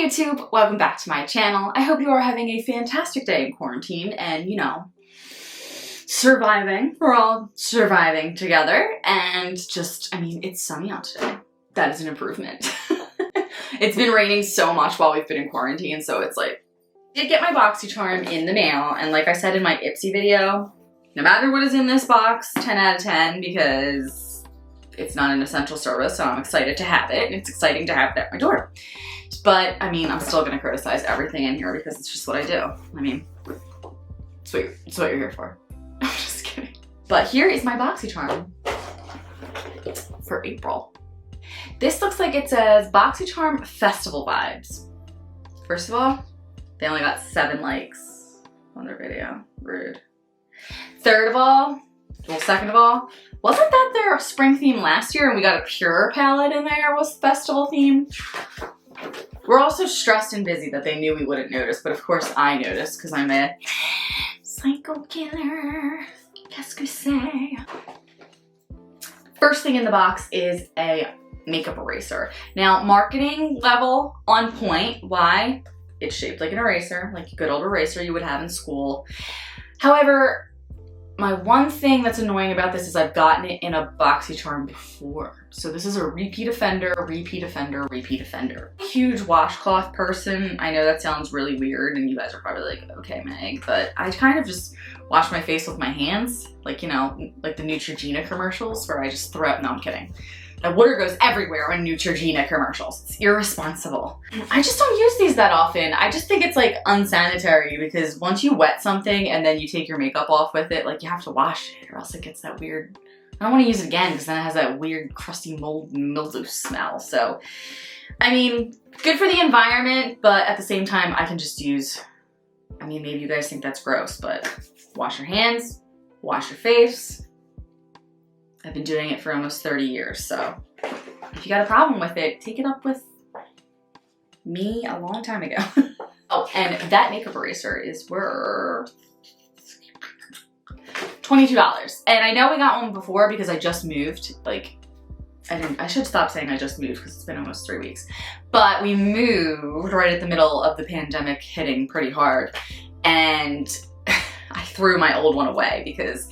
YouTube, welcome back to my channel. I hope you are having a fantastic day in quarantine and, you know, surviving. We're all surviving together and just, I mean, it's sunny out today. That is an improvement. It's been raining so much while we've been in quarantine, so it's like, I did get my Boxycharm in the mail, and like I said in my Ipsy video, no matter what is in this box, 10 out of 10, because it's not an essential service, so I'm excited to have it, and it's exciting to have it at my door. But, I mean, I'm still gonna criticize everything in here because it's just what I do. I mean, it's what you're here for. I'm just kidding. But here is my Boxycharm for April. This looks like it says Boxycharm Festival Vibes. First of all, they only got 7 likes on their video. Rude. Third of all, well, second of all, wasn't that their spring theme last year and we got a pure palette in there was festival theme? We're also stressed and busy that they knew we wouldn't notice, but of course I noticed because I'm a psycho killer. Qu'est-ce que c'est? First thing in the box is a makeup eraser. Now, marketing level on point. Why? It's shaped like an eraser, like a good old eraser you would have in school. However, my one thing that's annoying about this is I've gotten it in a Boxycharm before. So this is a repeat offender, repeat offender, repeat offender. Huge washcloth person. I know that sounds really weird and you guys are probably like, okay, Meg, but I kind of just wash my face with my hands. Like, you know, like the Neutrogena commercials where I just throw out, no, I'm kidding. The water goes everywhere on Neutrogena commercials. It's irresponsible. I just don't use these that often. I just think it's like unsanitary because once you wet something and then you take your makeup off with it, like you have to wash it or else it gets that weird, I don't want to use it again because then it has that weird crusty mold mildew smell. So, I mean, good for the environment, but at the same time, I can just use, I mean, maybe you guys think that's gross, but wash your hands, wash your face. I've been doing it for almost 30 years, so if you got a problem with it, take it up with me a long time ago. Oh, and that makeup eraser is worth $22. And I know we got one before because I just moved. Like, I should stop saying I just moved because it's been almost 3 weeks. But we moved right at the middle of the pandemic hitting pretty hard. And I threw my old one away because,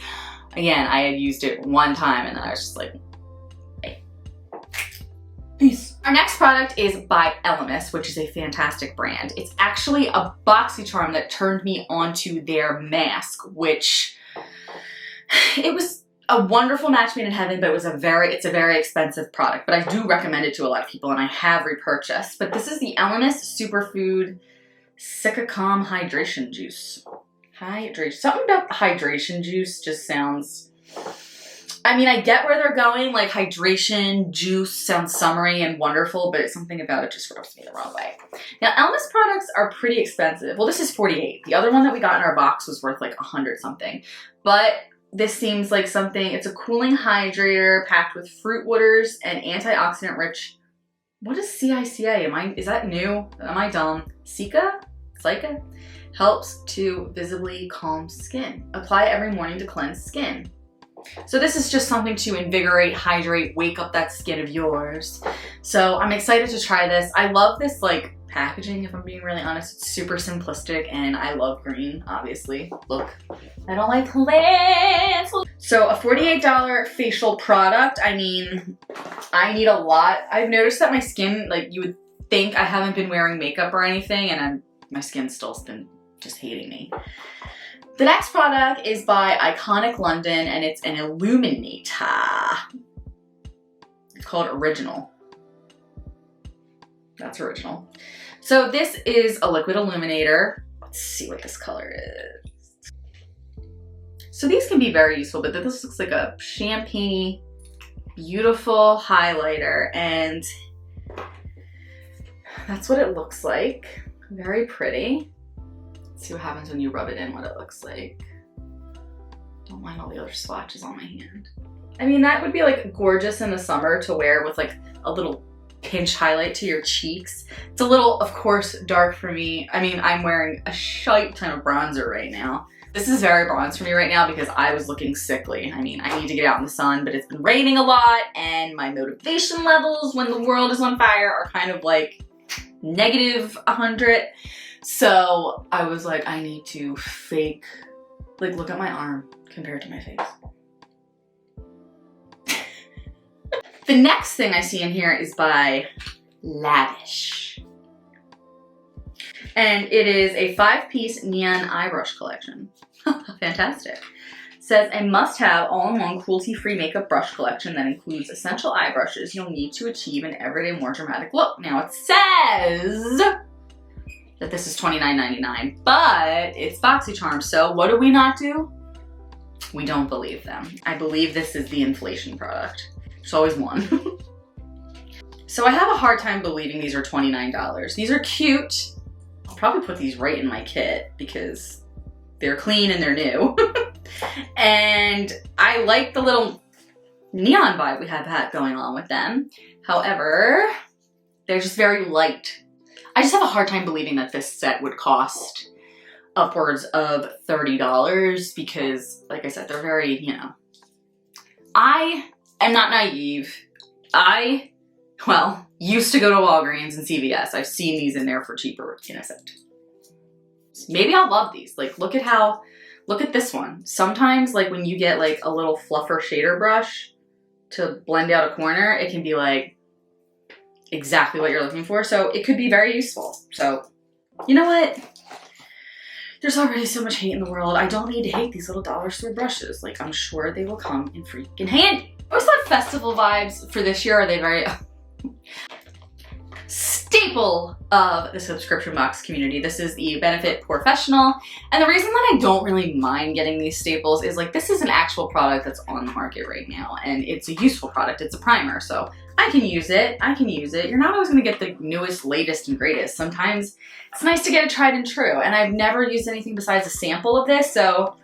again, I had used it one time and then I was just like, hey, peace. Our next product is by Elemis, which is a fantastic brand. It's actually a Boxycharm that turned me onto their mask, which it was a wonderful match made in heaven, but it's a very expensive product. But I do recommend it to a lot of people and I have repurchased. But this is the Elemis Superfood Cica Calm Hydration Juice. Hydration. Something about the hydration juice just sounds, I mean, I get where they're going, like hydration juice sounds summery and wonderful, but something about it just rubs me the wrong way. Now, Elemis products are pretty expensive. Well, this is $48. The other one that we got in our box was worth like $100 something, but this seems like something, it's a cooling hydrator packed with fruit waters and antioxidant rich. What is CICA? Is that new? Am I dumb? Cica? Helps to visibly calm skin. Apply it every morning to cleanse skin. So this is just something to invigorate, hydrate, wake up that skin of yours. So I'm excited to try this. I love this like packaging, if I'm being really honest. It's super simplistic and I love green, obviously. Look, I don't like plants. So a $48 facial product. I mean, I need a lot. I've noticed that my skin, like you would think I haven't been wearing makeup or anything and my skin's still been just hating me. The next product is by Iconic London and it's an Illuminator. It's called Original. That's original. So this is a liquid illuminator. Let's see what this color is. So these can be very useful, but this looks like a champagne-y, beautiful highlighter and that's what it looks like. Very pretty. Let's see what happens when you rub it in, what it looks like. Don't mind all the other swatches on my hand. I mean, that would be like gorgeous in the summer to wear with like a little pinch highlight to your cheeks. It's a little, of course, dark for me. I mean, I'm wearing a shite ton of bronzer right now. This is very bronze for me right now because I was looking sickly. I mean, I need to get out in the sun, but it's been raining a lot and my motivation levels when the world is on fire are kind of like negative 100. So I was like, I need to fake, like, look at my arm compared to my face. The next thing I see in here is by Lavish. And it is a 5-piece neon eye brush collection. Fantastic. Says a must-have all-in-one cruelty-free makeup brush collection that includes essential eye brushes you'll need to achieve an everyday more dramatic look. Now it says that this is $29.99, but it's Boxycharm, so what do we not do? We don't believe them. I believe this is the inflation product. There's always one. So I have a hard time believing these are $29. These are cute. I'll probably put these right in my kit because they're clean and they're new. And I like the little neon vibe we have had going on with them. However, they're just very light. I just have a hard time believing that this set would cost upwards of $30 because, like I said, they're very, you know. I am not naive. I, well, used to go to Walgreens and CVS. I've seen these in there for cheaper, innocent. Maybe I'll love these. Like, look at this one. Sometimes, like, when you get, like, a little fluffer shader brush to blend out a corner, it can be, like, exactly what you're looking for. So it could be very useful. So, you know what? There's already so much hate in the world. I don't need to hate these little dollar store brushes. Like, I'm sure they will come in freaking handy. I always thought festival vibes for this year are they very staple of the subscription box community. This is the Benefit Professional. And the reason that I don't really mind getting these staples is like, this is an actual product that's on the market right now. And it's a useful product. It's a primer. So I can use it. I can use it. You're not always going to get the newest, latest, and greatest. Sometimes it's nice to get a tried and true. And I've never used anything besides a sample of this. So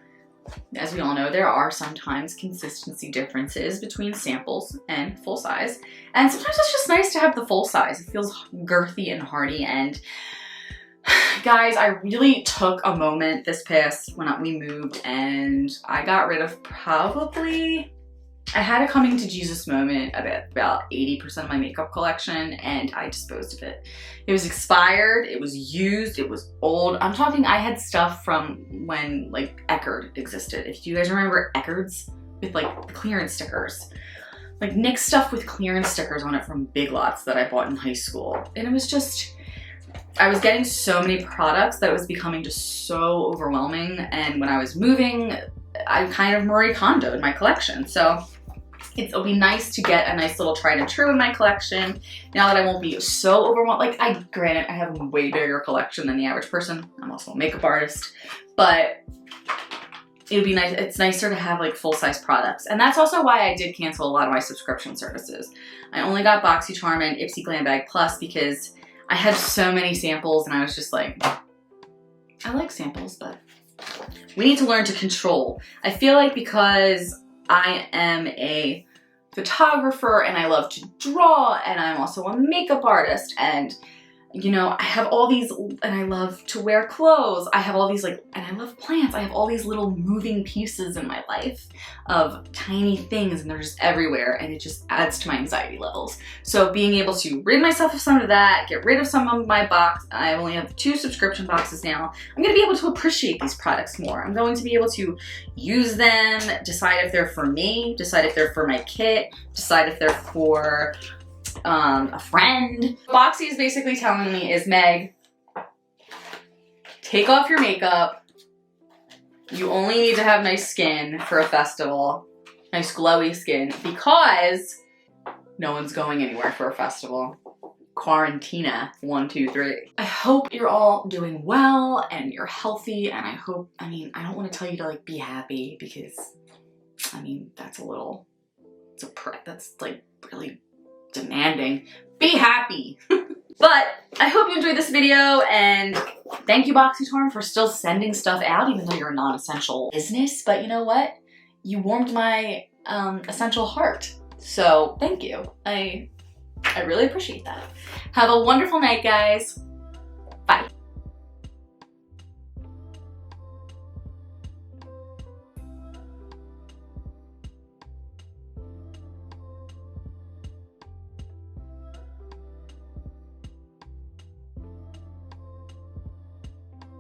as we all know, there are sometimes consistency differences between samples and full size. And sometimes it's just nice to have the full size. It feels girthy and hearty. And guys, I really took a moment this past when we moved and I got rid of probably, I had a coming to Jesus moment about 80% of my makeup collection and I disposed of it. It was expired, it was used, it was old. I'm talking, I had stuff from when like Eckerd existed. If you guys remember Eckerds with like the clearance stickers. Like NYX stuff with clearance stickers on it from Big Lots that I bought in high school. And it was just, I was getting so many products that it was becoming just so overwhelming. And when I was moving, I kind of Marie Kondo'd my collection. So it'll be nice to get a nice little tried and true in my collection now that I won't be so overwhelmed. Like, granted, I have a way bigger collection than the average person. I'm also a makeup artist, but it would be nice. It's nicer to have like full-size products. And that's also why I did cancel a lot of my subscription services. I only got Boxycharm and Ipsy Glam Bag Plus because I had so many samples and I was just like, I like samples, but we need to learn to control. I feel like because I am a photographer and I love to draw and I'm also a makeup artist and you know, I have all these, and I love to wear clothes. I have all these like, and I love plants. I have all these little moving pieces in my life of tiny things and they're just everywhere and it just adds to my anxiety levels. So being able to rid myself of some of that, get rid of some of my box, I only have 2 subscription boxes now. I'm gonna be able to appreciate these products more. I'm going to be able to use them, decide if they're for me, decide if they're for my kit, decide if they're for a friend. Boxy is basically telling me is, Meg, take off your makeup. You only need to have nice skin for a festival, nice glowy skin, because no one's going anywhere for a festival. Quarantina, 1, 2, 3. I hope you're all doing well and you're healthy, and I hope, I mean, I don't want to tell you to like be happy because, I mean, that's a little, that's like really demanding. Be happy. But I hope you enjoyed this video and thank you Boxycharm for still sending stuff out even though you're a non-essential business. But you know what? You warmed my essential heart. So thank you. I really appreciate that. Have a wonderful night, guys.